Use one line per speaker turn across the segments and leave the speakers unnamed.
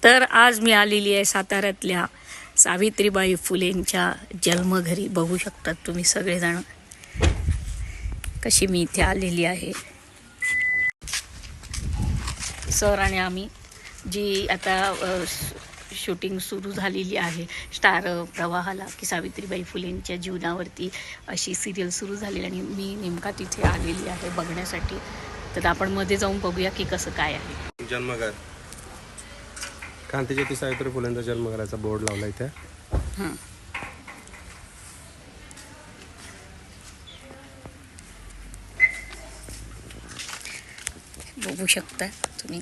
तर आज मी आलेली आहे साताऱ्यातल्या सावित्रीबाई फुलेंच्या जन्मघरी. बघू शकतात तुम्ही सगळेजण कशी मी इथे आलेली आहे. सर आणि आम्ही जी आता शूटिंग सुरू झालेली आहे स्टार प्रवाहाला की सावित्रीबाई फुलेंच्या जीवनावरती अशी सिरियल सुरू झालेली आणि मी नेमका तिथे आलेली आहे बघण्यासाठी. तर आपण मध्ये जाऊन बघूया की कसं काय आहे.
जन्मघर क्रांतीज्योती सावित्री फुलेंचा जन्मघराचा बोर्ड लावला इथे.
बघू शकता तुम्ही.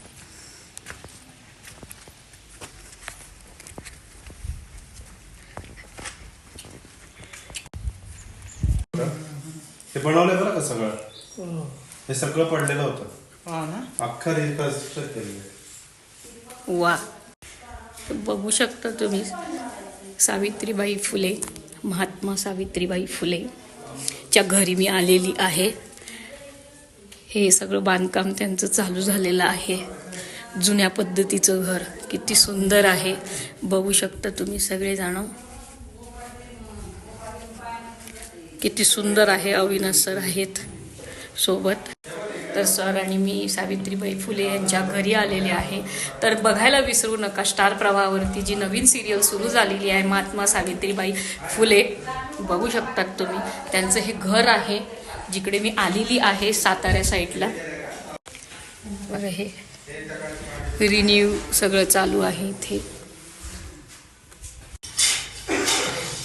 हे बनवलंय बरं का सगळं. हे सगळं पडलेलं होतं अख्खा रिकन्स्ट्रक्ट केलेलं.
वा, बघू शकता तुम्ही सावित्रीबाई फुले, महात्मा सावित्रीबाई फुलेच्या घरी मी आलेली आहे. हे सगळं बांधकाम त्यांचं चालू झालेलं आहे. जुन्या पद्धतीचं घर किती सुंदर आहे बघू शकता तुम्ही सगळेजण. किती सुंदर आहे. अविनाश सर आहेत सोबत. तर सर आणि मी सावित्रीबाई फुले यांच्या घरी आलेले आहे. तर बघायला विसरू नका स्टार प्रवाहावरती जी नवीन सिरियल सुरू झालेली आहे महात्मा सावित्रीबाई फुले. बघू शकतात तुम्ही त्यांचं हे घर आहे जिकडे मी आलेली आहे साताऱ्या साईडला. बघा हे रिन्यू सगळं चालू आहे इथे.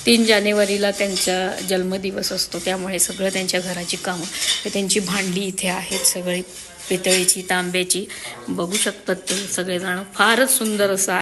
3 जानेवारीला त्यांचा जन्मदिवस असतो त्यामुळे सगळं त्यांच्या घराची कामं, त्यांची भांडी इथे आहेत सगळी पितळेची तांब्याची. बघू शकतात ते सगळेजण. फारच सुंदर असं